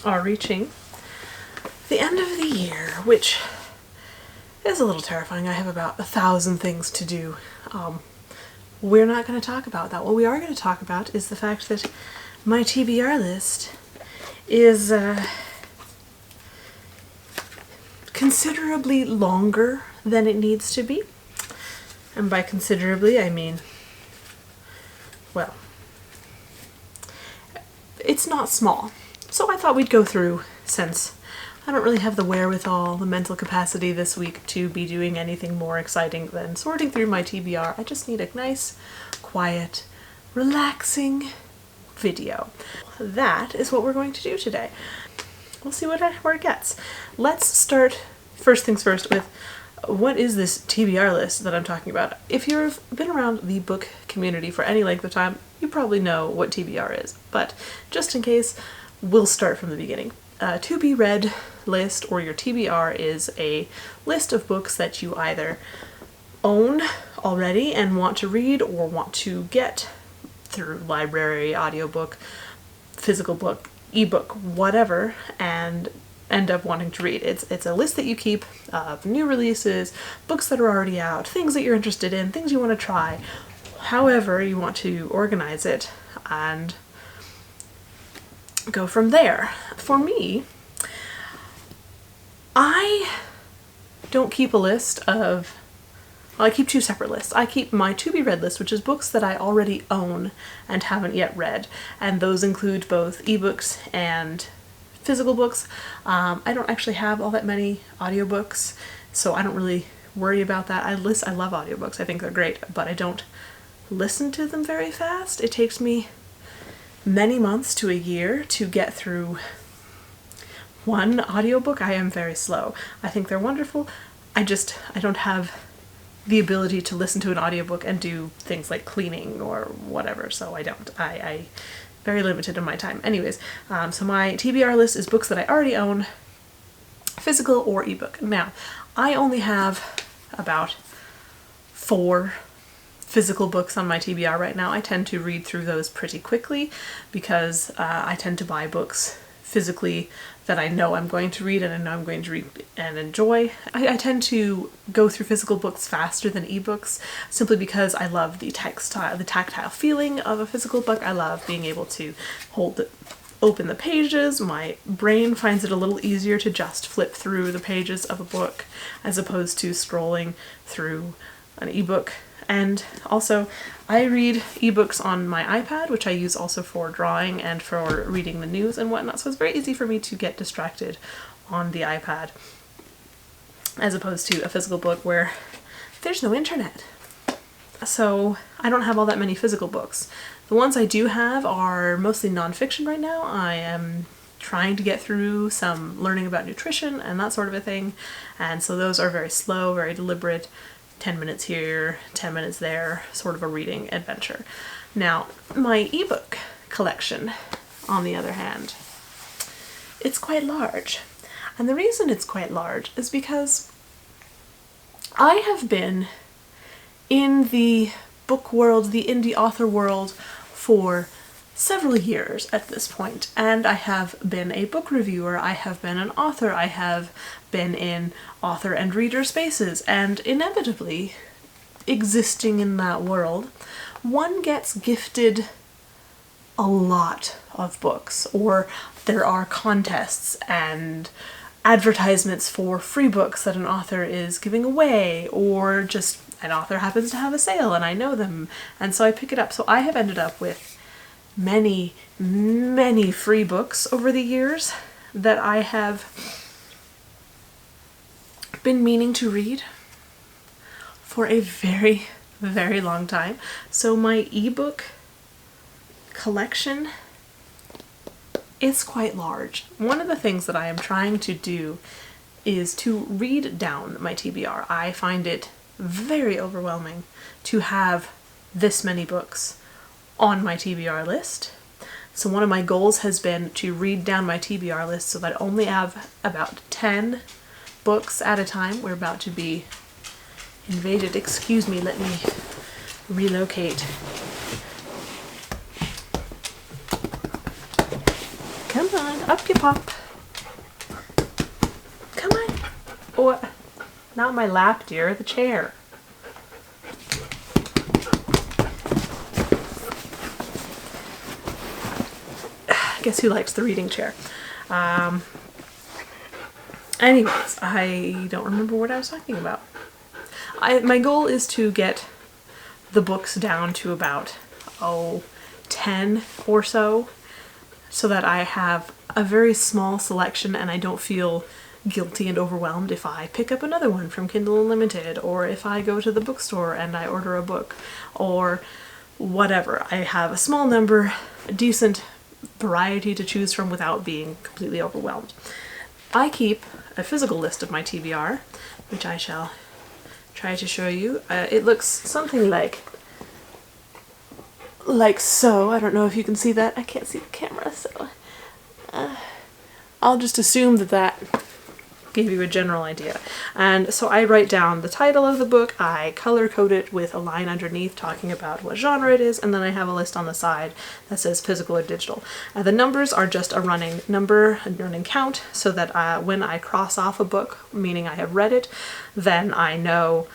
are reaching the end of the year, which is a little terrifying. I have about 1,000 things to do. We're not going to talk about that. What we are going to talk about is the fact that my TBR list is considerably longer than it needs to be. And by considerably, I mean, well, it's not small. So I thought we'd go through, since I don't really have the wherewithal, the mental capacity this week to be doing anything more exciting than sorting through my TBR. I just need a nice, quiet, relaxing video. That is what we're going to do today. We'll see where it gets. Let's start, first things first, with what is this TBR list that I'm talking about? If you've been around the book community for any length of time, you probably know what TBR is. But just in case, we'll start from the beginning. To be read list, or your TBR, is a list of books that you either own already and want to read, or want to get through library, audiobook, physical book, ebook, whatever, and end up wanting to read. It's a list that you keep of new releases, books that are already out, things that you're interested in, things you want to try, however you want to organize it, and go from there. For me, I don't keep a list of, well, I keep two separate lists. I keep my to be read list, which is books that I already own and haven't yet read, and those include both ebooks and physical books. I don't actually have all that many audiobooks, so I don't really worry about that. I love audiobooks. I think they're great, but I don't listen to them very fast. It takes me many months to a year to get through one audiobook. I am very slow. I think they're wonderful. I don't have the ability to listen to an audiobook and do things like cleaning or whatever, so I don't. I very limited in my time. Anyways, so my TBR list is books that I already own, physical or ebook. Now, I only have about 4 physical books on my TBR right now. I tend to read through those pretty quickly because I tend to buy books physically that I know I'm going to read and I know I'm going to read and enjoy. I tend to go through physical books faster than ebooks simply because I love the tactile feeling of a physical book. I love being able to open the pages. My brain finds it a little easier to just flip through the pages of a book as opposed to scrolling through an ebook. And also, I read ebooks on my iPad, which I use also for drawing and for reading the news and whatnot, so it's very easy for me to get distracted on the iPad as opposed to a physical book where there's no internet. So I don't have all that many physical books. The ones I do have are mostly nonfiction right now. I am trying to get through some learning about nutrition and that sort of a thing, and so those are very slow, very deliberate, 10 minutes here, 10 minutes there, sort of a reading adventure. Now, my ebook collection, on the other hand, it's quite large. And the reason it's quite large is because I have been in the book world, the indie author world, for several years at this point, and I have been a book reviewer, I have been an author, I have been in author and reader spaces, and inevitably, existing in that world, one gets gifted a lot of books, or there are contests and advertisements for free books that an author is giving away, or just an author happens to have a sale and I know them, and so I pick it up. So I have ended up with many, many free books over the years that I have been meaning to read for a very, very long time. So my ebook collection is quite large. One of the things that I am trying to do is to read down my TBR. I find it very overwhelming to have this many books on my TBR list. So one of my goals has been to read down my TBR list so that I only have about 10 books at a time. We're about to be invaded. Excuse me, let me relocate. Come on, up you pop. Not my lap, dear, the chair. Guess who likes the reading chair? Anyways, I don't remember what I was talking about. My goal is to get the books down to about, 10 or so that I have a very small selection and I don't feel guilty and overwhelmed if I pick up another one from Kindle Unlimited, or if I go to the bookstore and I order a book, or whatever. I have a small number, a decent variety to choose from without being completely overwhelmed. I keep a physical list of my TBR, which I shall try to show you. It looks something like so. I don't know if you can see that. I can't see the camera, so I'll just assume that gave you a general idea. And so I write down the title of the book, I color code it with a line underneath talking about what genre it is, and then I have a list on the side that says physical or digital. The numbers are just a running number, a running count, so that when I cross off a book, meaning I have read it, then I know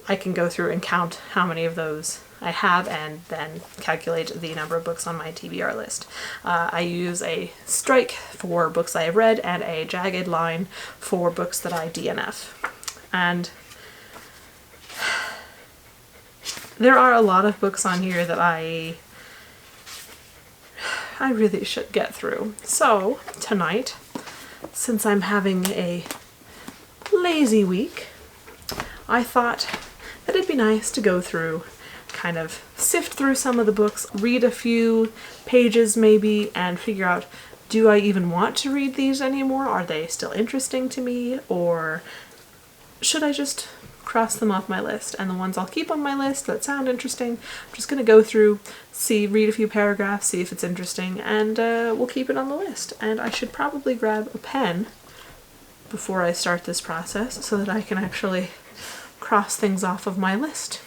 I can go through and count how many of those I have and then calculate the number of books on my TBR list. I use a strike for books I have read and a jagged line for books that I DNF. And there are a lot of books on here that I really should get through. So tonight, since I'm having a lazy week, I thought that it'd be nice to go through, kind of sift through some of the books, read a few pages maybe, and figure out, do I even want to read these anymore? Are they still interesting to me? Or should I just cross them off my list? And the ones I'll keep on my list that sound interesting, I'm just going to go through, read a few paragraphs, see if it's interesting, and we'll keep it on the list. And I should probably grab a pen before I start this process so that I can actually cross things off of my list.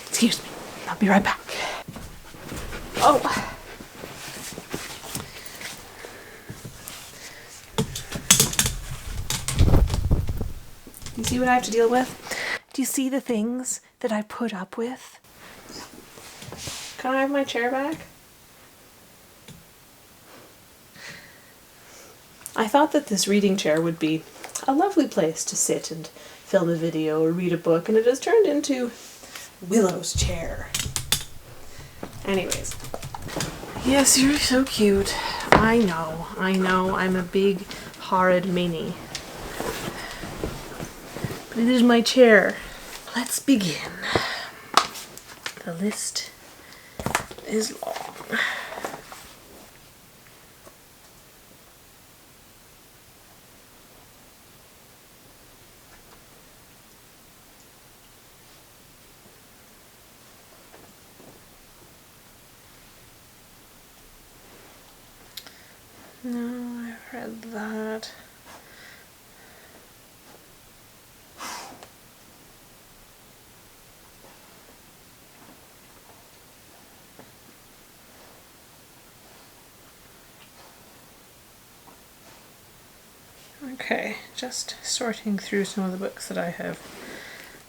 Excuse me, I'll be right back. Oh. You see what I have to deal with? Do you see the things that I put up with? Can I have my chair back? I thought that this reading chair would be a lovely place to sit and film a video or read a book, and it has turned into Willow's chair. Anyways. Yes, you're so cute. I know, I'm a big, horrid meanie. But it is my chair. Let's begin. The list is long. No, I've read that. Okay, just sorting through some of the books that I have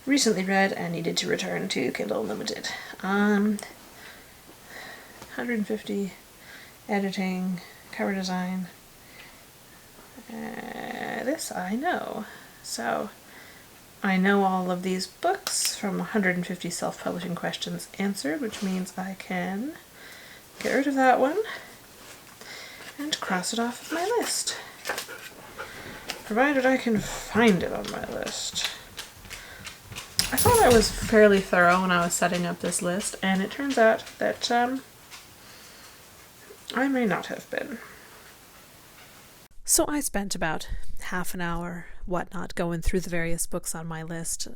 recently read and needed to return to Kindle Unlimited. 150 editing, cover design. This I know. So I know all of these books from 150 self-publishing questions answered, which means I can get rid of that one and cross it off of my list. Provided I can find it on my list. I thought I was fairly thorough when I was setting up this list, and it turns out that I may not have been. So I spent about half an hour, whatnot, going through the various books on my list,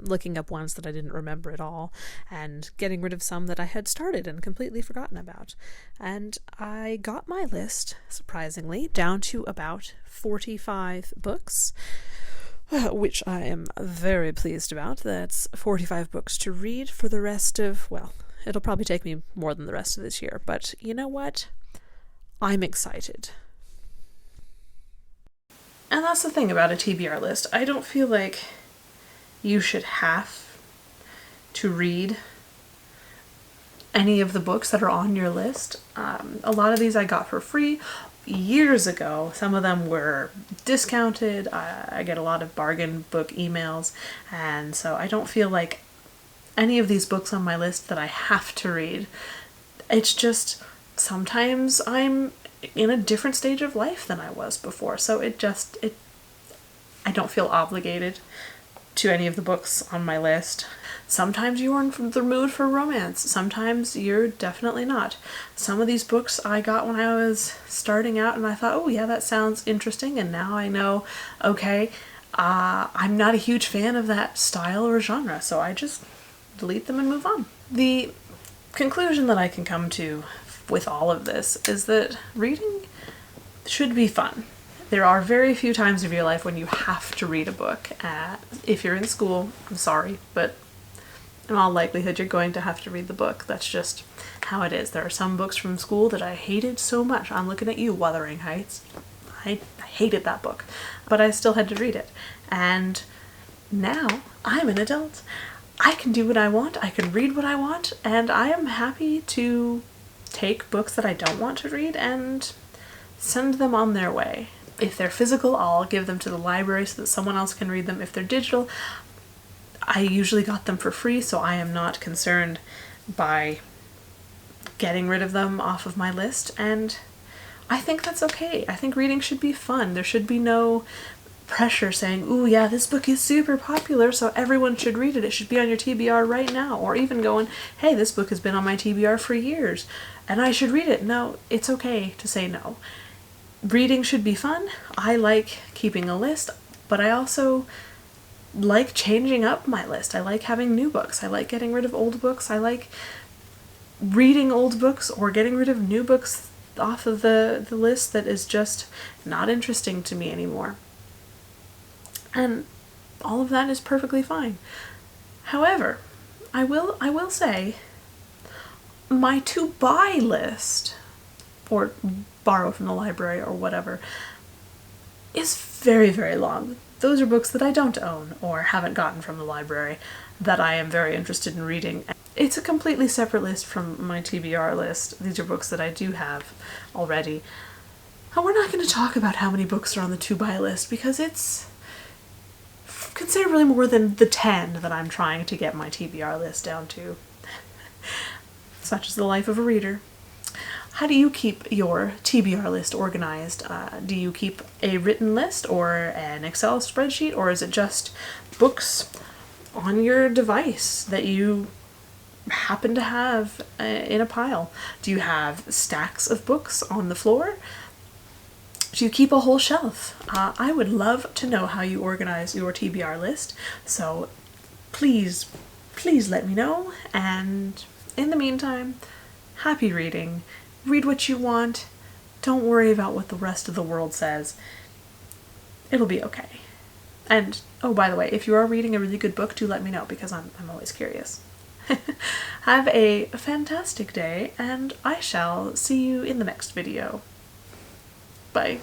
looking up ones that I didn't remember at all, and getting rid of some that I had started and completely forgotten about. And I got my list, surprisingly, down to about 45 books, which I am very pleased about. That's 45 books to read for the rest of, well, it'll probably take me more than the rest of this year, but you know what? I'm excited. And that's the thing about a TBR list. I don't feel like you should have to read any of the books that are on your list. A lot of these I got for free years ago. Some of them were discounted. I get a lot of bargain book emails, and so I don't feel like any of these books on my list that I have to read. It's just sometimes I'm in a different stage of life than I was before, so I don't feel obligated to any of the books on my list. Sometimes you're in the mood for romance, sometimes you're definitely not. Some of these books I got when I was starting out and I thought, oh yeah, that sounds interesting, and now I know, okay, I'm not a huge fan of that style or genre, so I just delete them and move on. The conclusion that I can come to with all of this is that reading should be fun. There are very few times of your life when you have to read a book. If you're in school, I'm sorry, but in all likelihood you're going to have to read the book. That's just how it is. There are some books from school that I hated so much. I'm looking at you, Wuthering Heights. I hated that book, but I still had to read it. And now I'm an adult. I can do what I want, I can read what I want, and I am happy to take books that I don't want to read and send them on their way. If they're physical, I'll give them to the library so that someone else can read them. If they're digital, I usually got them for free, so I am not concerned by getting rid of them off of my list, and I think that's okay. I think reading should be fun. There should be no pressure saying, ooh yeah, this book is super popular, so everyone should read it. It should be on your TBR right now. Or even going, hey, this book has been on my TBR for years and I should read it. No, it's okay to say no. Reading should be fun. I like keeping a list, but I also like changing up my list. I like having new books. I like getting rid of old books. I like reading old books or getting rid of new books off of the list that is just not interesting to me anymore. And all of that is perfectly fine. However, I will say my to buy list, or borrow from the library or whatever, is very, very long. Those are books that I don't own or haven't gotten from the library that I am very interested in reading. It's a completely separate list from my TBR list. These are books that I do have already. And we're not going to talk about how many books are on the to buy list because it's considerably more than the 10 that I'm trying to get my TBR list down to. Such is the life of a reader. How do you keep your TBR list organized? Do you keep a written list or an Excel spreadsheet, or is it just books on your device that you happen to have in a pile? Do you have stacks of books on the floor? Do you keep a whole shelf? I would love to know how you organize your TBR list, so please let me know, and in the meantime, happy reading. Read what you want. Don't worry about what the rest of the world says. It'll be okay. And, oh, by the way, if you are reading a really good book, do let me know, because I'm always curious. Have a fantastic day, and I shall see you in the next video. Bye.